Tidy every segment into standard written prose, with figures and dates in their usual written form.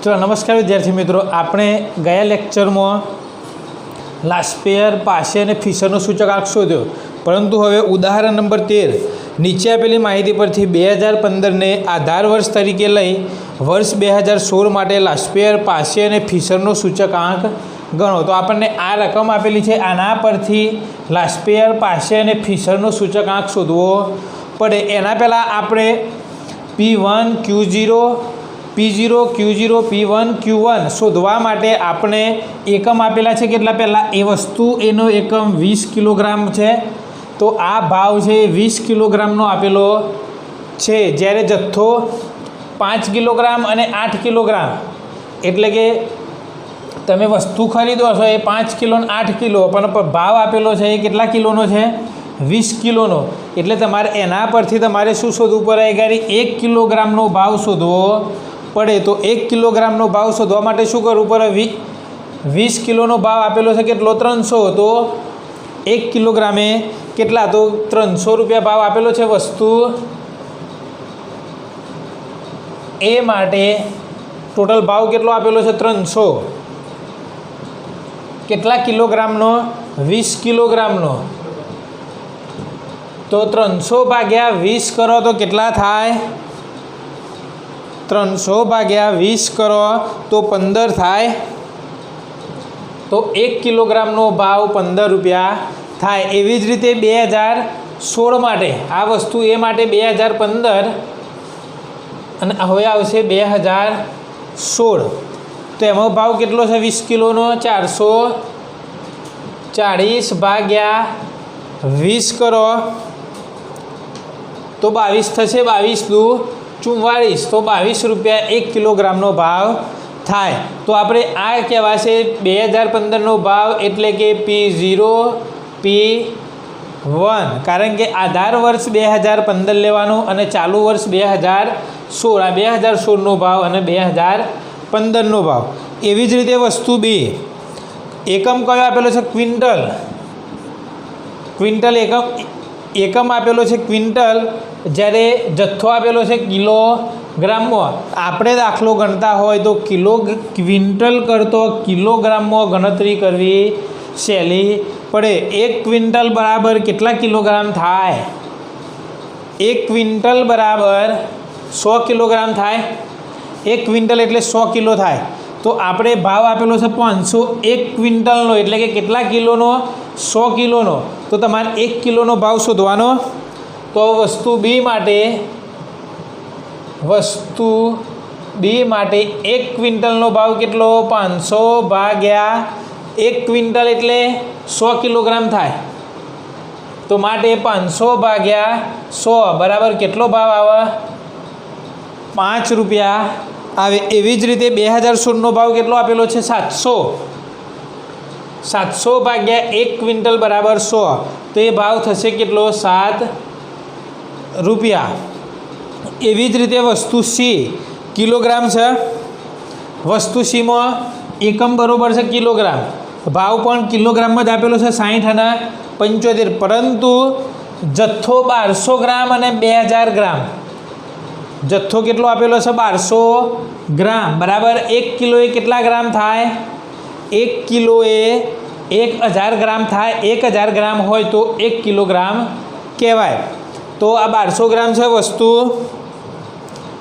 तो नमस्कार विद्यार्थी मित्रों, आपणे गया लेक्चर में लास्पेयर पासे और फिशरनो सूचकांक शोध्यो, परंतु हवे उदाहरण नंबर 13 नीचे आपेली माहिती परथी 2015 ने आधार वर्ष तरीके लई वर्ष 2016 माटे लास्पेयर पासे और फिशरनो सूचकांक गणो। तो आपने आ रकम आपेली है, आना परथी लास्पेयर पासे और फिशरनो सूचकांक शोधवो पड़े। एना पहला आपणे P1 Q0 P0 Q0 P1 Q1 शोधवा माटे आपणे एकम आपेला है केटला पहला ए वस्तु एनो एकम 20 किलोग्राम है। तो आ भाव है 20 किलोग्राम आपेलो है, ज्यारे जत्थो 5 किलोग्राम और 8 किलोग्राम एटले के तमे वस्तु खरीदो छो ए 5 किलो ने 8 किलो, पण भाव आपेलो है केटला किलोनो है 20 किलोनो। एटले तमारे एना परथी तमारे शुं शोधवुं पड़े, 1 किलोग्रामनो भाव शोधवो पड़े। तो 1 किलोग्रामनो भाव शोधवा माटे शुं करवुं पड़े, 20 किलोनो भाव आपेलो है केटलो 300, तो 1 किलोग्रामे केटला, तो 300 रुपया भाव आपेलो है वस्तु ए माटे। टोटल भाव केटलो आपेलो है 300, केटला किलोग्रामनो 20 किलोग्रामनो। तो 300 भाग्या 20 करो तो केटला थाय, 300 भाग्या 20 करो तो 15 थाय। तो 1 किलोग्रामनो भाव 15 रुपया थाय। एवी ज रीते 2016 माटे आ वस्तु ए माटे 2015 अने हवे आवशे 2016। तो एमां भाव केटलो छे 20 किलोनो, 440 भाग्या 20 करो तो 22 थशे, 22 दू 44, तो 22 रुपया 1 किलोग्रामनो भाव थाय। तो आपणे आ कहेवाशे 2015 नो भाव एटले के P0 P1, कारण के आधार वर्ष 2015 लेवानो अने चालू वर्ष 2016, आ 2016 नो भाव अने 2015 नो भाव। एवी ज रीते वस्तु बी एकम कयो आपेलो छे, क्विंटल। क्विंटल एकम आपेलो है क्विंटल, ज्यारे जत्थो आपेलो है किलोग्राम में। आपणे दाखलो गणता होय तो क्विंटल करतो किलोग्राम में गणतरी करवी सहेली पड़े। 1 क्विंटल बराबर केटला किलोग्राम थाय, 1 क्विंटल बराबर 100 किलोग्राम थाय। 1 क्विंटल एटले 100 किलो थाय। तो आपणे भाव आपेलो है 501 क्विंटलनो, एटले के केटला किलोनो 100 किलोनो। तो तमारे 1 किलोनो भाव शोधवानो। तो वस्तु बी माटे 1 क्विंटलनो भाव केटलो, 500 भाग्या 1 क्विंटल एटले 100 किलोग्राम थाय। तो माटे 500 भाग्या 100 बराबर केटलो भाव आवे, 5 रुपया आवे। एवी ज रीते 2016 नो भाव केटलो आपेलो छे 700, 700 भाग्या 1 क्विंटल बराबर 100, तो ये भाव थशे केटलो 7 रुपया। एवी ज रीते वस्तु सी किलोग्राम है, वस्तु सी में एकम बरोबर है किलोग्राम, भाव पण किलोग्राम में ज आपेलो है 60 અને 75, परंतु जत्थो 1200 ग्राम और 2000 ग्राम। जत्थो केटलो आपेलो है 1200 ग्राम बराबर 1 किलो ए केटला ग्राम थाय, 1 किलो ए 1000 ग्राम थाय। 1000 ग्राम होय तो 1 किलोग्राम कहेवाय। तो आ 1200 ग्राम है वस्तु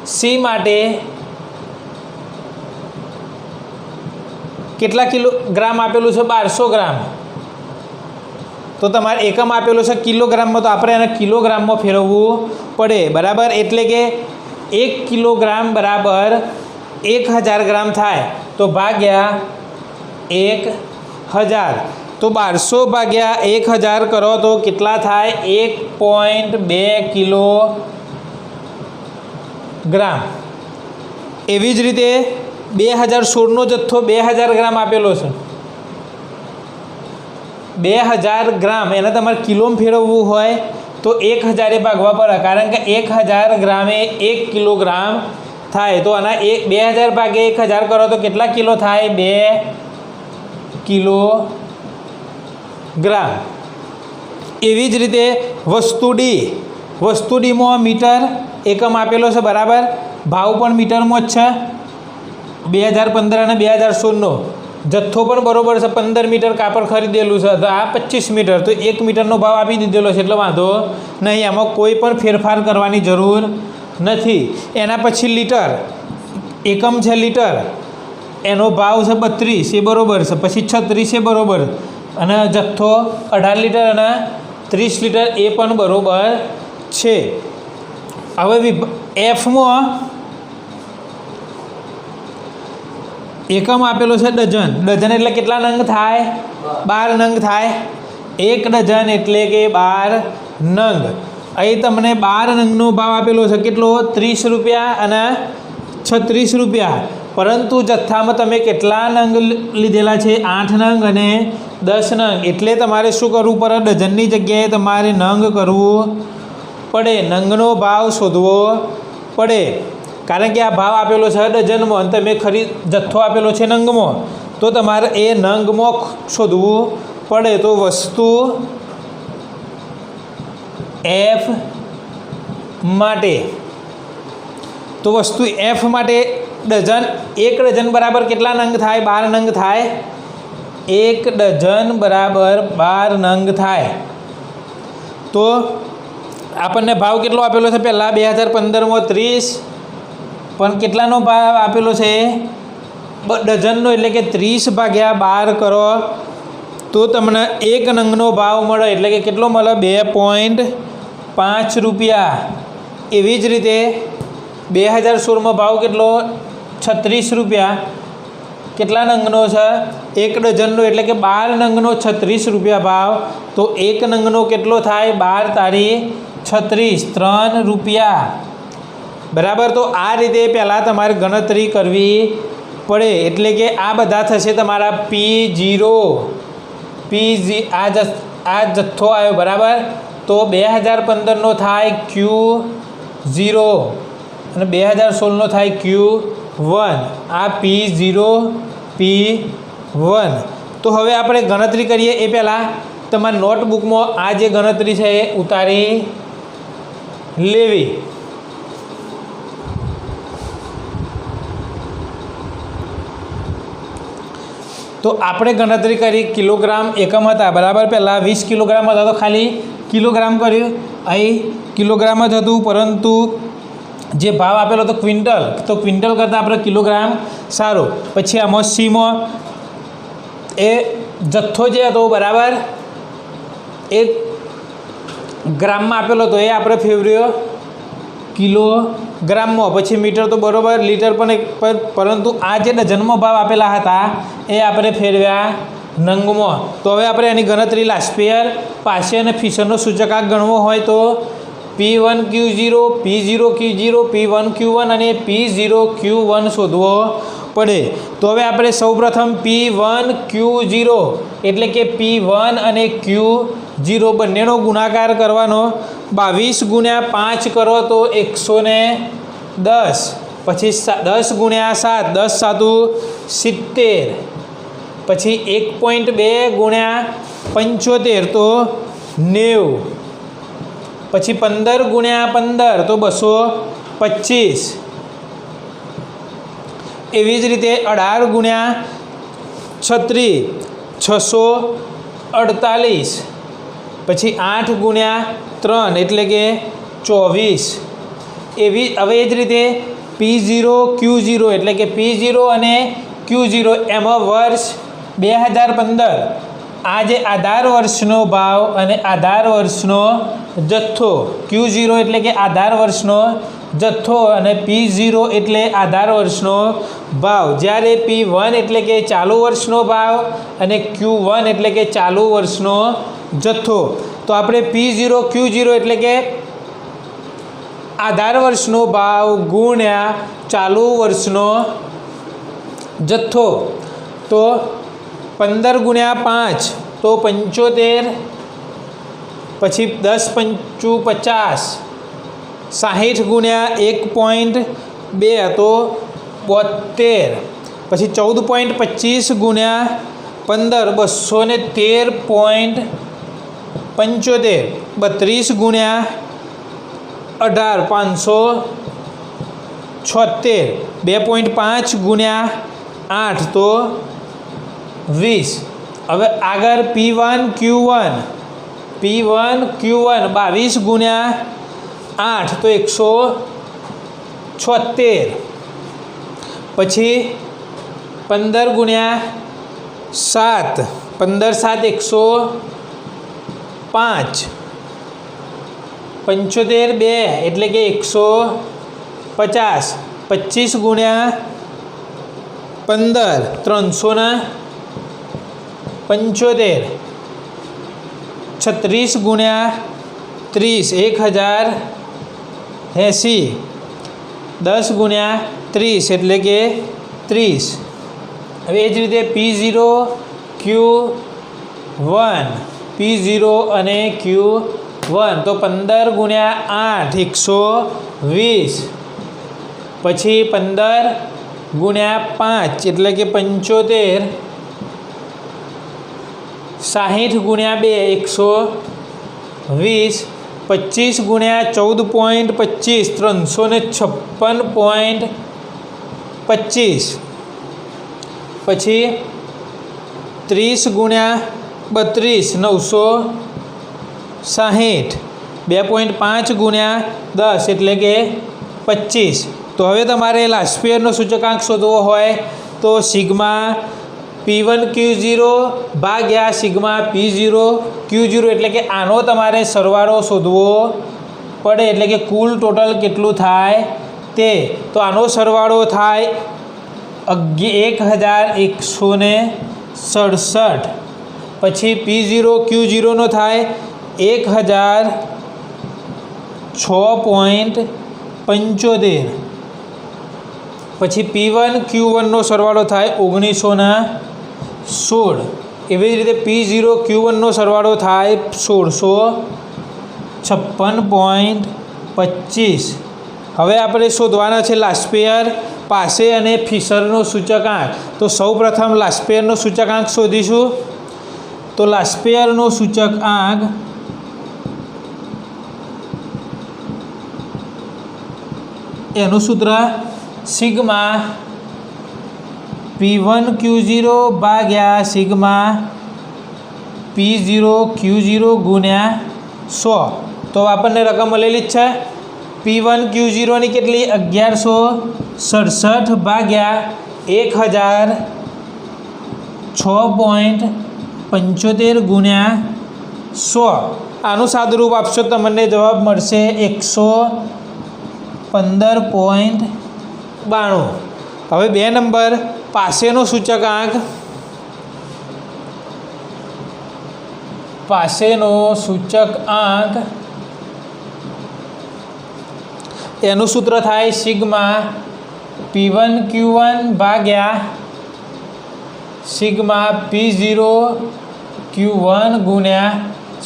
सी माटे केटला किलोग्राम आपेलू है 1200 ग्राम। तो तमारे एकम आपेलो है किलोग्राम में, तो आपणे एने किलोग्राम में फेरववू पड़े बराबर। एटले के 1 किलोग्राम बराबर 1000 ग्राम थाय, तो भाग्या 1000। तो 1200 भाग्या 1000 करो तो कितना थाय, 1.2 किलोग्राम। एवी ज रीते 2016 नो जत्थो 2000 ग्राम आपेलो है, 2000 ग्राम एने तमारे किलो में फेरववू होय तो 1000 भागवा पड़े, कारण के 1000 ग्रामे 1 किलोग्राम थाय। तो आना 2000 भागे 1000 करो तो कितना किलो थाय, 2 किलोग्राम। एवी ज रीते वस्तु डी में मीटर एकम आपेलो है बराबर, भाव पण मीटर में ज छे। 2015 અને 2016નો જથ્થો પણ બરોબર છે. 15 મીટર કાપડ ખરીદેલું છે તો આ 25 મીટર, તો 1 મીટરનો ભાવ આપી દીધેલો છે એટલે વાંધો નહીં, આમાં કોઈ પણ ફેરફાર કરવાની જરૂર નથી. એના પછી લીટર, એકમ છે લીટર, એનો ભાવ છે 32, એ બરાબર છે. પછી 36 એ બરાબર, અને જથ્થો 18 લીટર અને 30 લીટર એ પણ બરાબર છે. હવે એફમાં એકમ આપેલો છે ડઝન. ડઝન એટલે કેટલા નંગ થાય? 12 નંગ થાય. 1 ડઝન એટલે કે 12 નંગ. અહીં તમને 12 નંગનો ભાવ આપેલો છે કેટલો? 30 રૂપિયા અને 36 રૂપિયા. પરંતુ જથ્થામાં તમે કેટલા નંગ લીધેલા છે? 8 નંગ અને 10 નંગ. એટલે તમારે શું કરવું પડે? ડઝનની જગ્યાએ તમારે નંગ કરવું પડે, નંગનો ભાવ શોધવો પડે. કારણ કે આ ભાવ આપેલો છે ડઝનમાં અને તમે જથ્થો આપેલો છે નંગમાં, તો તમારે એ નંગમાં શોધવું પડે. તો વસ્તુ એફ માટે, તો વસ્તુ એફ માટે ડઝન, 1 ડઝન બરાબર કેટલા નંગ થાય? 12 નંગ થાય. 1 ડઝન બરાબર 12 નંગ થાય. તો આપણને ભાવ કેટલો આપેલો છે? પહેલાં 2015માં 30, પણ કેટલાનો ભાવ આપેલો છે? ડઝનનો, એટલે કે 30 ભાગ્યા 12 કરો તો તમને 1 નંગનો ભાવ મળે. એટલે કે કેટલો મળે? 2.5 રૂપિયા. એવી જ રીતે 2016માં ભાવ કેટલો? 36 રૂપિયા. કેટલા નંગનો છે? 1 ડઝનનો, એટલે કે 12 નંગનો 36 રૂપિયા ભાવ. તો 1 નંગનો કેટલો થાય? 12 તારી 36, 3 રૂપિયા. બરાબર. તો આ રીતે પહેલાં તમારે ગણતરી કરવી પડે. એટલે કે આ બધા થશે તમારા P0. આ જથ્થો આવ્યો બરાબર. તો 2015નો થાય Q0 અને 2016નો થાય Q1. આ P0, P1. તો હવે આપણે ગણતરી કરીએ એ પહેલાં તમારા નોટબુકમાં આ જે ગણતરી છે એ ઉતારી લેવી. તો આપણે ગણતરી કરી, કિલોગ્રામ એકમ હતા બરાબર. પહેલાં 20 કિલોગ્રામ હતા તો ખાલી કિલોગ્રામ કર્યું, અહીં કિલોગ્રામ જ હતું. પરંતુ જે ભાવ આપેલો હતો ક્વિન્ટલ, તો ક્વિન્ટલ કરતાં આપણે કિલોગ્રામ સારું. પછી આમાં સીમાં એ જથ્થો જે હતો બરાબર એ ગ્રામમાં આપેલો હતો, એ આપણે ફેરવ્યો કિલોગ્રામમાં. પછી મીટર તો બરાબર, લીટર પણ પરંતુ આ જે ડઝનમાં ભાવ આપેલા હતા એ આપણે ફેરવ્યા નંગમાં. તો હવે આપણે એની ગણતરી લાસ્પેયર, પાસે અને ફિશરનો સૂચકાંક ગણવો હોય તો P1 Q0, P0 Q0, P1 Q1 અને P0 Q1 શોધવો પડે. તો હવે આપણે સૌપ્રથમ P1 Q0 એટલે કે P1 અને Q0 બંનેનો ગુણાકાર કરવાનો. 22 ગુણ્યા 5 કરો તો 110. પછી 10 ગુણ્યા 7, 10 સાતું 70. પછી 1.2 ગુણ્યા 75 તો 90. પછી 15 ગુણ્યા 15 તો 225. એવી જ રીતે 18 ગુણ્યા 36 648. પછી 8 ગુણ્યા 3 એટલે કે 24. હવે એ જ રીતે P0 Q0 એટલે કે P0 અને Q0 એમાં વર્ષ 2015, આ જે આધાર વર્ષનો ભાવ અને આધાર વર્ષનો જથ્થો. Q0 એટલે કે આધાર વર્ષનો જથ્થો અને P0 એટલે આધાર વર્ષનો ભાવ. જ્યારે P1 એટલે કે ચાલુ વર્ષનો ભાવ અને Q1 એટલે કે ચાલુ વર્ષનો જથ્થો. તો આપણે P0 Q0 એટલે કે આધાર વર્ષનો ભાવ ગુણ્યા ચાલુ વર્ષનો જથ્થો. તો 15 ગુણ્યા 5 તો 75. પછી 10 પંચું 50. 60 ગુણ્યા 1.2 તો 72. પછી 14.25 ગુણ્યા 15 213.75. 32 ગુણ્યા 18 500 76 2.5 ગુણ્યા 8 તો 20. હવે આગળ P1 Q1 22 ગુણ્યા 8 તો 176. પછી 15 ગુણ્યા 7 15 7 105. 75 2 એટલે કે 150. 25 ગુણ્યા 15 375. 36 ગુણ્યા 30 1080. 10 ગુણ્યા 30 એટલે કે 30. હવે એ જ રીતે P0 Q1 P0 અને Q1 તો 15 ગુણ્યા 8 120. પછી 15 ગુણ્યા 5 એટલે કે 75. 60 ગુણ્યા 2 120. 25 ગુણ્યા 14.25 356.25. પછી 30 ગુણ્યા 32 960. 2.5 ગુણ્યા 10 એટલે કે 25. તો હવે તમારે લાસ્ટ પિયરનો સૂચકાંક શોધવો હોય તો સિગ્મા P1 Q0 ભાગ્યા સિગ્મા P0 Q0 એટલે કે આનો તમારે સરવાળો શોધવો પડે, એટલે કે કુલ ટોટલ કેટલું થાય તે. તો આનો સરવાળો થાય 1167. પછી P0 Q0 નો થાય 1006.75. પછી P1 Q1 નો સરવાળો થાય 1916. એવી જ રીતે P0 Q1 નો સરવાળો થાય 1656.25. હવે આપણે શોધવાના છે લાસ્ટ પેયર પાસે અને ફિશરનો સૂચકાંક. તો સૌપ્રથમ લાસ્ટ પેયરનો સૂચકાંક શોધીશું. તો લાસ્ટ પેયરનો સૂચકાંક એનું સૂત્ર સિગ્મા P1 Q0 ભાગ્યા સિગ્મા P0 Q0 ગુણ્યા 100. તો આપણને રકમ મળેલી જ છે. P1 Q0 ની કેટલી 1167 ભાગ્યા 1006.75 ગુણ્યા 100. આનું સાદુરૂપ આપશો તમને જવાબ મળશે 115.92. હવે 2 નંબર પાસેનો સૂચકાંક. એનું સૂત્ર થાય સિગ્મા P1 Q1 ભાગ્યા સિગ્મા P0 Q1 ગુણ્યા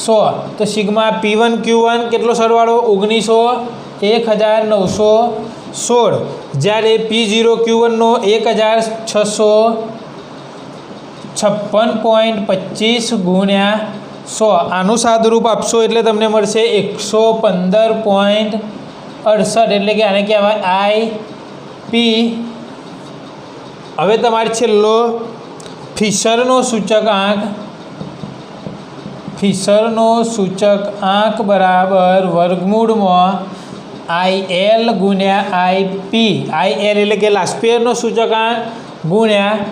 100. તો સિગ્મા P1 Q1 કેટલો સરવાળો 1916. જ્યારે P0 Q1 નો 1656.25 ગુણ્યા 100. આનું સાદુરૂપ આપશો એટલે તમને મળશે 115.68. એટલે કે આને કહેવાય IP. હવે તમારે છેલ્લો ફિશરનો સૂચકાંક બરાબર વર્ગમૂળમાં IL ગુણ્યા IP. IL એટલે કે લાસ્ટ પેયરનો સૂચકાંક ગુણ્યા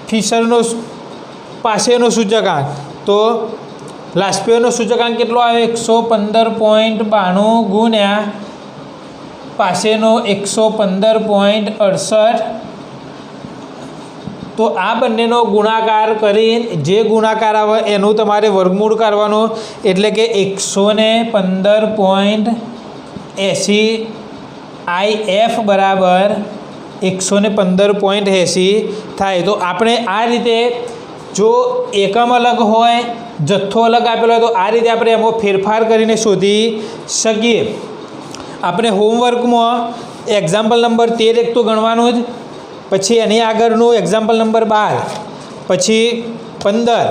ફિશરનો પાસેનો સૂચકાંક. તો લાસ્ટ પેયરનો સૂચકાંક કેટલો આવે 115.92 ગુણ્યા પાસેનો 115.68. તો આ બંનેનો ગુણાકાર કરીને જે ગુણાકાર આવે એનું તમારે વર્ગમૂળ કરવાનો, એટલે કે 115.80. IF બરાબર 115.80 થાય. તો આપણે આ રીતે જો એકમ અલગ હોય જથ્થો અલગ આપેલો હોય તો આ રીતે આપણે એમાં ફેરફાર કરીને શોધી શકીએ. આપણે હોમવર્કમાં એક્ઝામ્પલ નંબર 13 એક તો ગણવાનું જ, પછી એની આગળનું એક્ઝામ્પલ નંબર 12, પછી 15.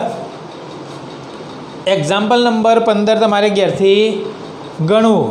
એક્ઝામ્પલ નંબર 15 તમારે ઘેરથી ગણવું.